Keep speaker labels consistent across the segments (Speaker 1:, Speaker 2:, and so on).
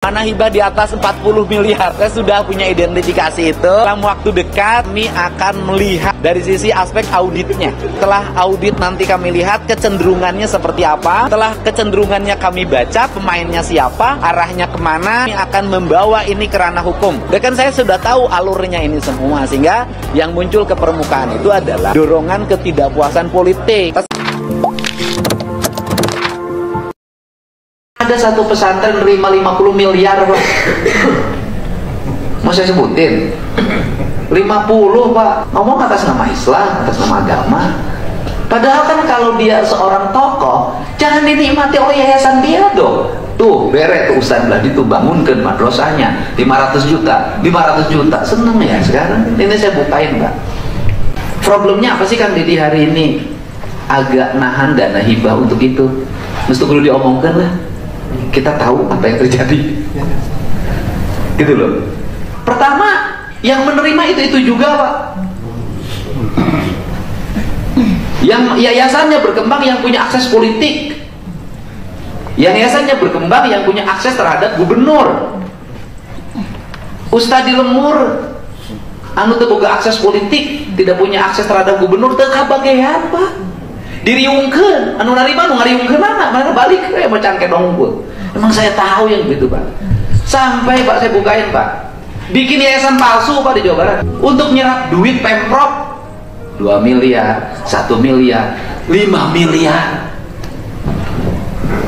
Speaker 1: Mana hibah di atas 40 miliar. Saya sudah punya identifikasi itu. Dalam waktu dekat kami akan melihat dari sisi aspek auditnya. Setelah audit nanti kami lihat kecenderungannya seperti apa. Setelah kecenderungannya kami baca pemainnya siapa, arahnya kemana, yang akan membawa ini ke ranah hukum. Dan kan saya sudah tahu alurnya ini semua, sehingga yang muncul ke permukaan itu adalah dorongan ketidakpuasan politik. Ada satu pesantren nerima 50 miliar, Pak. Mau saya sebutin? 50, Pak. Ngomong atas nama Islam, atas nama agama. Padahal kan kalau dia seorang tokoh, jangan dinikmati oleh yayasan dia dong. Tuh, beret tuh Ustaz Bladi tuh bangunkan madrasahnya 500 juta. 500 juta, seneng ya sekarang. Ini saya bukain, Pak. Problemnya apa sih Kang Didi hari ini? Agak nahan dana hibah untuk itu. Mesti perlu diomongkan lah. Kita tahu apa yang terjadi, gitu loh. Pertama, yang menerima itu juga, Pak. Yang yayasannya berkembang yang punya akses politik, yang yayasannya berkembang yang punya akses terhadap gubernur. Ustadz di Lemur, anu terbuka akses politik, tidak punya akses terhadap gubernur, terkabagai apa? Diriungkeun, anu narima anu ngariungkeun mana balik we macan ke dongkul. Emang saya tahu yang begitu, Pak. Sampai Pak saya bukain, Pak. Bikin yayasan palsu, Pak, di Jawa Barat untuk nyerap duit Pemprov 2 miliar, 1 miliar, 5 miliar.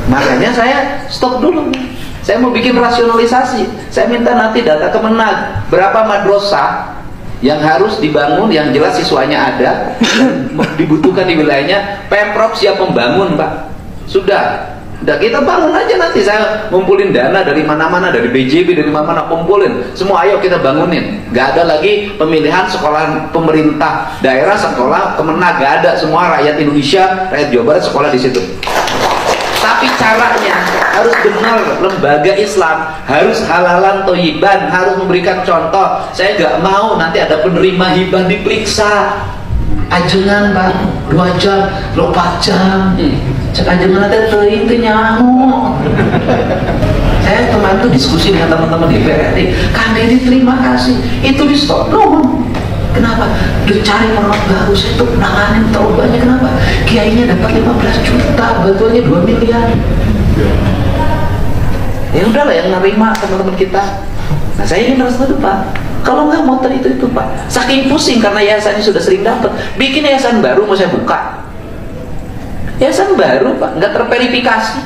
Speaker 1: Makanya saya stop dulu. Saya mau bikin rasionalisasi. Saya minta nanti data Kemenag, berapa madrasah yang harus dibangun, yang jelas siswanya ada, dibutuhkan di wilayahnya, Pemprov siap membangun, Pak. Sudah kita bangun aja nanti. Saya ngumpulin dana dari mana-mana, dari BJB, dari mana-mana, kumpulin semua, ayo kita bangunin. Gak ada lagi pemilihan sekolah pemerintah daerah, sekolah Kemenag, gak ada. Semua rakyat Indonesia, rakyat Jawa Barat sekolah di situ. Tapi caranya harus benar, lembaga Islam harus halalan toyiban, harus memberikan contoh. Saya gak mau nanti ada penerima hibah diperiksa. Ajengan, Pak, 2 jam, 4 jam. Cek ajengan nanti itu nyamuk. Saya kemarin tuh diskusi dengan teman-teman di PRRI. Kang Deddy terima kasih, itu di stop dong. Kenapa? Dicari orang baru, saya tuh penanganin terlalu banyak. Kenapa? Kiainya dapat 15 juta, betulnya 2 miliar. Ya udahlah yang nerima teman-teman kita. Nah, saya ingin harus itu, Pak. Kalau nggak motor itu Pak. Saking pusing karena yayasannya sudah sering dapat. Bikin yayasan baru mau saya buka. Yayasan baru, Pak, nggak terverifikasi.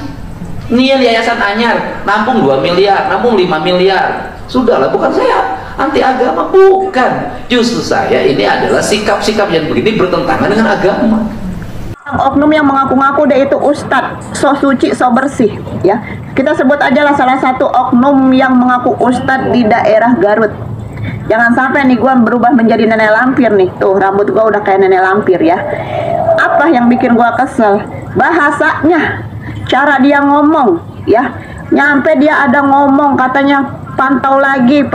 Speaker 1: Nih yayasan anyar, nampung 2 miliar, nampung 5 miliar. Sudahlah, bukan saya anti agama, bukan. Justru saya ini adalah sikap-sikap yang begini bertentangan dengan agama.
Speaker 2: Oknum yang mengaku-ngaku dia itu ustadz, so suci, so bersih, ya. Kita sebut aja lah salah satu oknum yang mengaku ustadz di daerah Garut. Jangan sampai nih gua berubah menjadi nenek lampir nih. Tuh, rambut gua udah kayak nenek lampir ya. Apa yang bikin gua kesel? Bahasanya, cara dia ngomong, ya. Nyampe dia ada ngomong katanya pantau lagi,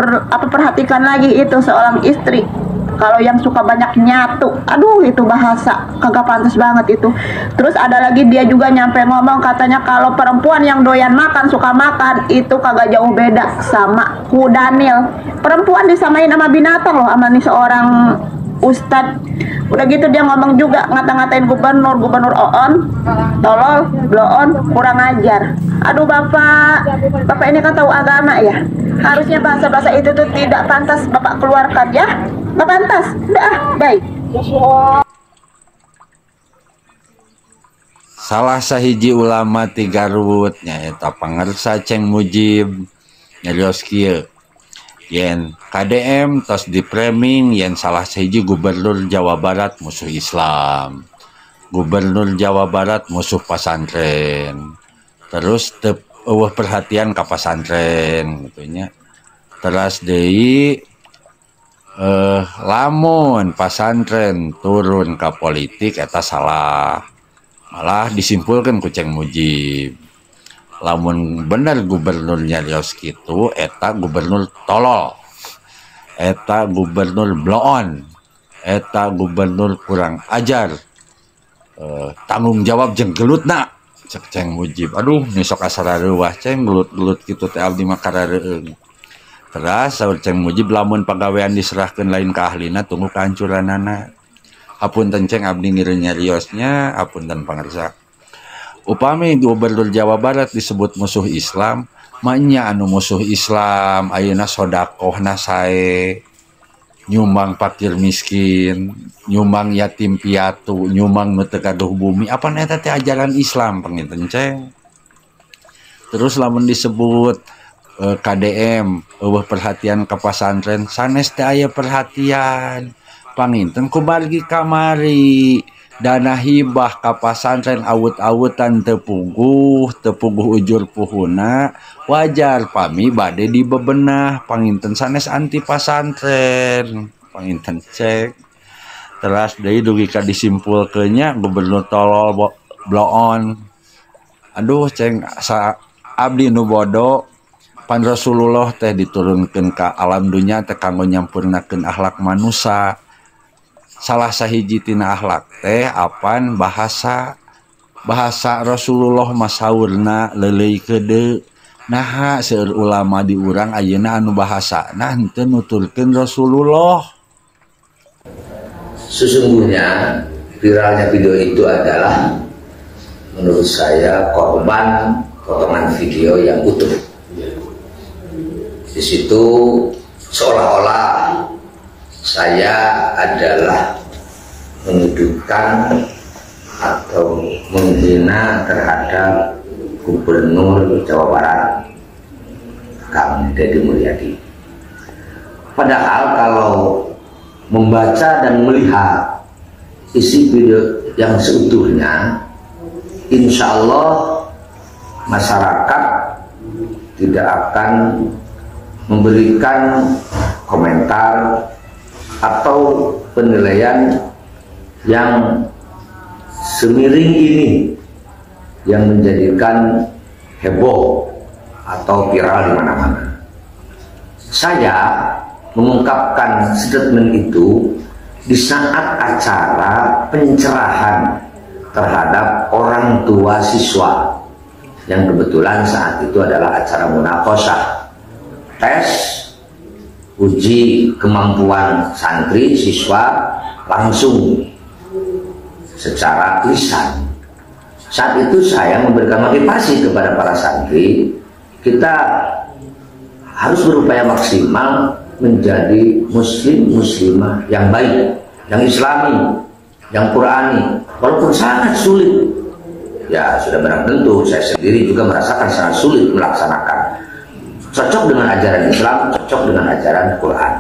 Speaker 2: perhatikan lagi itu seorang istri. Kalau yang suka banyak nyatu, aduh itu bahasa kagak pantas banget itu. Terus ada lagi dia juga nyampe ngomong katanya kalau perempuan yang doyan makan, suka makan, itu kagak jauh beda sama kudanil. Perempuan disamain sama binatang loh sama nih seorang ustadz. Udah gitu dia ngomong juga ngata-ngatain gubernur Oon, tolol, bloon, kurang ajar. Aduh bapak ini kan tahu agama ya. Harusnya bahasa-bahasa itu tuh tidak pantas bapak keluarkan ya. Nggak pantas. Udah, baik.
Speaker 3: Salah sahiji ulama ti Garut nyaeta pangarsa Ceng Mujib nyarios kieu. Yen KDM tos di framing yen salah sahiji gubernur Jawa Barat musuh Islam. Gubernur Jawa Barat musuh pasantren. Terus eueuh perhatian ka pasantren gitu nya. Teras deui lamun pasantren turun ke politik eta salah. Malah disimpulkan ku Ceng Mujib. Lamun bener gubernurnya nyarios kitu eta gubernur tolol. Eta gubernur bloon. Eta gubernur kurang ajar. Tanggung jawab jeung gelutna. cek Ceng Mujib, aduh nisok asara reuwah Ceng gelut-gelut kitu teh abdi mah karareung. Teras saur Ceng Mujib lamun pagawean diserahkeun lain ka ahlina tunggu kahancuranana. Hapunten Ceng abdi ngireung nyariosnya, hapunten pangarsa. Upami Gubernur Jawa Barat disebut musuh Islam, maknya anu musuh Islam ayeuna sodakohna sae, nyumbang fakir miskin, nyumbang yatim piatu, nyumbang nu teu gaduh bumi, apa eta teh ajaran Islam panginten Ceng. Terus lamun disebut KDM eueuh perhatian ka pasantren, sanes teh aya perhatian. Panginten kumargi kamari dana hibah ka pasantren awut-awutan teu puguh ujur puhuna, wajar pami bade dibebenah panginten sanes anti pasantren panginten cek. Teras deui dugi ka disimpulkeunnya gubernur tolol bloon. Aduh Ceng abdi nu bodoh pan Rasulullah teh diturunkeun ka alam dunya teh kanggo nyampurnakeun akhlak manusia. Salah sahiji tina akhlak teh apan bahasa Rasulullah masaurna leuleuy keudeu. Naha seueur ulama di urang ayeuna anu bahasana henteu nuturkeun Rasulullah.
Speaker 1: Sesungguhnya viralnya video itu adalah menurut saya korban potongan video yang utuh. Di situ seolah-olah saya adalah menuduhkan atau menghina terhadap Gubernur Jawa Barat Kang Deddy Mulyadi. Padahal kalau membaca dan melihat isi video yang seutuhnya, insya Allah masyarakat tidak akan memberikan komentar atau penilaian yang semiring ini yang menjadikan heboh atau viral di mana-mana. Saya mengungkapkan statement itu di saat acara pencerahan terhadap orang tua siswa yang kebetulan saat itu adalah acara munaqosyah, tes uji kemampuan santri siswa langsung secara lisan. Saat itu saya memberikan motivasi kepada para santri, kita harus berupaya maksimal menjadi muslim muslimah yang baik, yang islami, yang qurani, walaupun sangat sulit. Ya sudah barang tentu saya sendiri juga merasakan sangat sulit melaksanakan. Cocok dengan ajaran Islam, cocok dengan ajaran Quran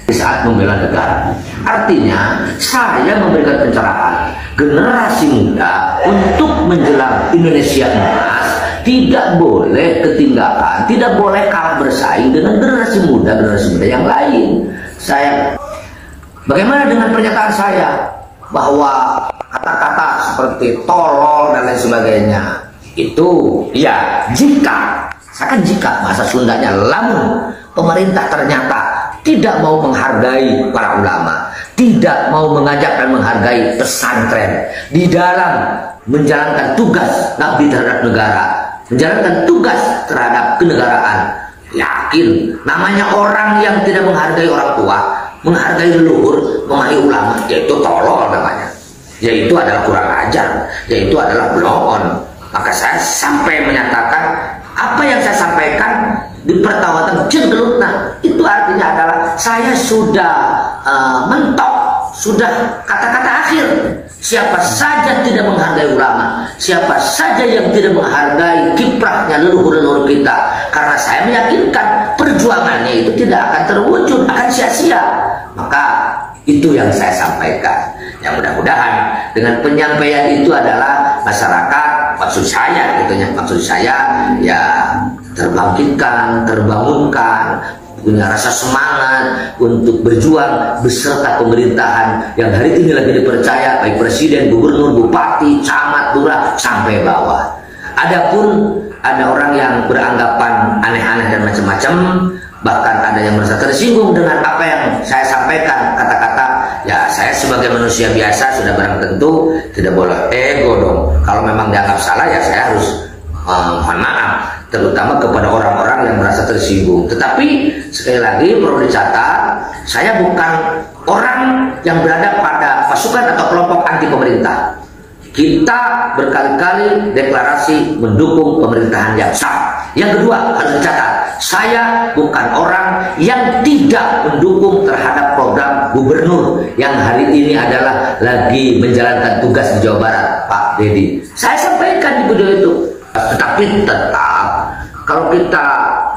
Speaker 1: di saat membela negara. Artinya saya memberikan pencerahan generasi muda untuk menjelang Indonesia emas tidak boleh ketinggalan, tidak boleh kalah bersaing dengan generasi muda yang lain. Saya bagaimana dengan pernyataan saya bahwa kata-kata seperti tolol dan lain sebagainya itu ya jika bahasa Sundanya lamun pemerintah ternyata tidak mau menghargai para ulama, tidak mau mengajak dan menghargai pesantren di dalam menjalankan tugas ngabdi terhadap negara, menjalankan tugas terhadap kenegaraan. Yakin namanya orang yang tidak menghargai orang tua, menghargai leluhur, menghargai ulama, yaitu tolol namanya, yaitu adalah kurang ajar, yaitu adalah bloon. Maka saya sampai menyatakan apa yang saya sampaikan dipertawakan cengelutna, itu artinya adalah saya sudah mentok, sudah kata-kata akhir. Siapa saja tidak menghargai ulama, siapa saja yang tidak menghargai kiprahnya leluhur-leluhur kita, karena saya meyakinkan perjuangannya itu tidak akan terwujud, akan sia-sia. Maka itu yang saya sampaikan. Yang mudah-mudahan dengan penyampaian itu adalah masyarakat, maksud saya ya terbangkitkan, terbangunkan, punya rasa semangat untuk berjuang beserta pemerintahan yang hari ini lagi dipercaya, baik presiden, gubernur, bupati, camat, lurah sampai bawah. Adapun ada orang yang beranggapan aneh-aneh dan macam-macam, bahkan ada yang merasa tersinggung dengan apa yang saya sampaikan, kata-kata
Speaker 4: ya saya sebagai manusia biasa sudah barang tentu tidak boleh ego dong. Kalau memang dianggap salah ya saya harus mohon maaf, terutama kepada orang-orang yang merasa tersinggung. Tetapi sekali lagi perlu dicatat, saya bukan orang yang berada pada pasukan atau kelompok anti pemerintah. Kita berkali-kali deklarasi mendukung pemerintahan yang sah. Yang kedua harus dicatat, saya bukan orang yang tidak mendukung terhadap program gubernur yang hari ini adalah lagi menjalankan tugas di Jawa Barat, Pak Dedi. Saya sampaikan di video itu. Tetapi tetap kalau kita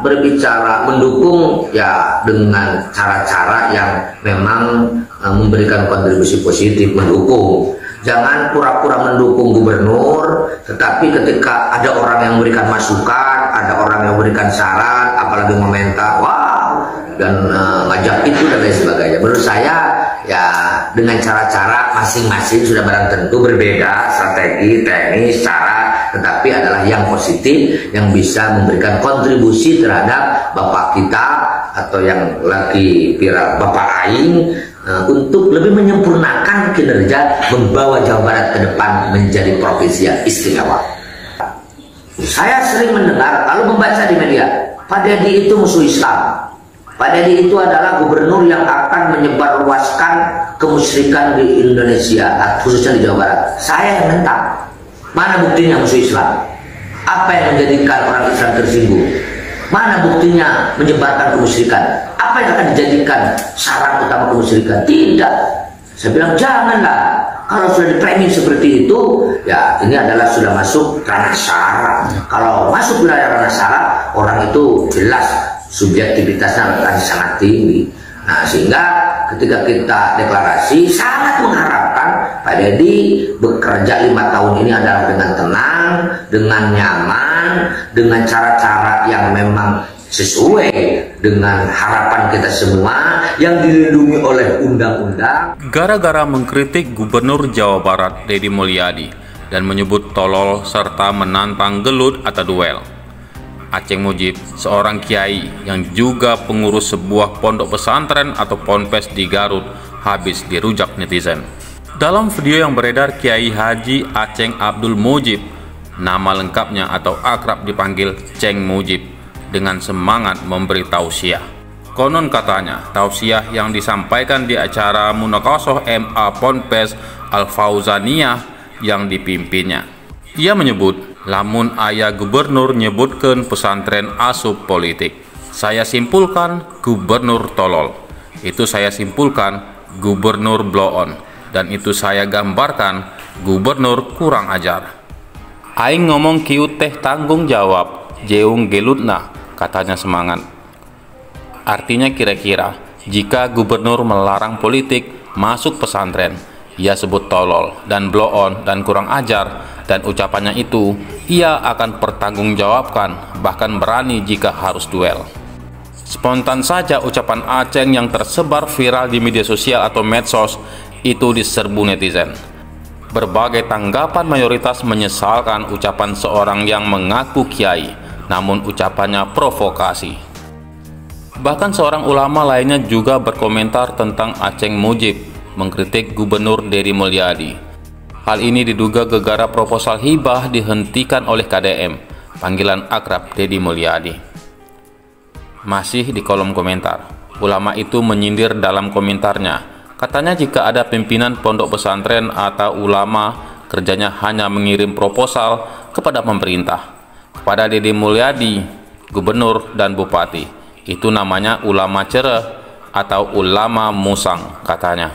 Speaker 4: berbicara mendukung ya dengan cara-cara yang memang memberikan kontribusi positif, mendukung. Jangan pura-pura mendukung gubernur, tetapi ketika ada orang yang memberikan masukan, ada orang yang memberikan saran, apalagi komentar, wow, dan ngajak itu dan lain sebagainya. Menurut saya ya dengan cara-cara masing-masing sudah barang tentu berbeda, strategi, teknis, cara, tetapi adalah yang positif yang bisa memberikan kontribusi terhadap bapak kita atau yang lagi viral Bapak Aing untuk lebih menyempurnakan kinerja membawa Jawa Barat ke depan menjadi provinsi yang istimewa. Saya sering mendengar lalu membaca di media, Pak Dedi itu musuh Islam. Pak Dedi itu adalah gubernur yang akan menyebarluaskan kemusyrikan di Indonesia, khususnya di Jawa Barat. Saya yang mentang. Mana buktinya musuh Islam? Apa yang menjadikan orang Islam tersinggung? Mana buktinya menyebarkan kemusyrikan? Apa yang akan dijadikan syarat utama kemusyrikan? Tidak. Saya bilang janganlah. Kalau sudah di-framing seperti itu, ya ini adalah sudah masuk ranah sara. Kalau masuk wilayah ranah sara, orang itu jelas subjektivitasnya akan sangat tinggi. Nah, sehingga ketika kita deklarasi sangat mengharapkan Pak Dedi bekerja 5 tahun ini adalah dengan tenang, dengan nyaman, dengan cara-cara yang memang sesuai dengan harapan kita semua yang dilindungi oleh undang-undang.
Speaker 5: Gara-gara mengkritik Gubernur Jawa Barat Deddy Mulyadi dan menyebut tolol serta menantang gelut atau duel, Aceng Mujib, seorang kiai yang juga pengurus sebuah pondok pesantren atau ponpes di Garut, habis dirujak netizen. Dalam video yang beredar, Kiai Haji Aceng Abdul Mujib, nama lengkapnya atau akrab dipanggil Ceng Mujib, dengan semangat memberi tausiah. Konon katanya, tausiah yang disampaikan di acara Munaqashah MA Ponpes Al-Fauzaniyah yang dipimpinnya. Ia menyebut, lamun aya gubernur nyebutkeun pesantren asup politik. Saya simpulkan gubernur tolol. Itu saya simpulkan gubernur blow on. Dan itu saya gambarkan gubernur kurang ajar. Aing ngomong kieu teh tanggung jawab, jeung gelutna, katanya semangat. Artinya kira-kira, jika gubernur melarang politik masuk pesantren, ia sebut tolol dan blow on dan kurang ajar, dan ucapannya itu ia akan pertanggungjawabkan, bahkan berani jika harus duel. Spontan saja ucapan Aceng yang tersebar viral di media sosial atau medsos itu diserbu netizen. Berbagai tanggapan mayoritas menyesalkan ucapan seorang yang mengaku kiai, namun ucapannya provokasi. Bahkan seorang ulama lainnya juga berkomentar tentang Aceng Mujib mengkritik Gubernur Deddy Mulyadi. Hal ini diduga gegara proposal hibah dihentikan oleh KDM, panggilan akrab Deddy Mulyadi. Masih di kolom komentar, ulama itu menyindir dalam komentarnya. Katanya jika ada pimpinan pondok pesantren atau ulama kerjanya hanya mengirim proposal kepada pemerintah, kepada Deddy Mulyadi, gubernur dan bupati, itu namanya ulama cereh atau ulama musang, katanya.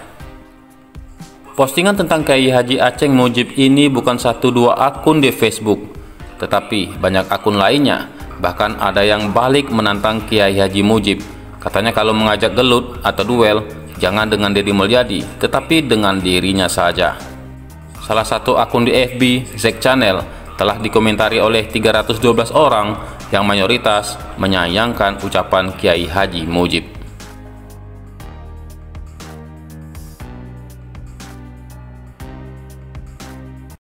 Speaker 5: Postingan tentang Kiai Haji Aceng Mujib ini bukan 1-2 akun di Facebook, tetapi banyak akun lainnya. Bahkan ada yang balik menantang Kiai Haji Mujib. Katanya kalau mengajak gelut atau duel, jangan dengan Deddy Mulyadi, tetapi dengan dirinya saja. Salah satu akun di FB, Zek Channel, telah dikomentari oleh 312 orang yang mayoritas menyayangkan ucapan Kiai Haji Mujib.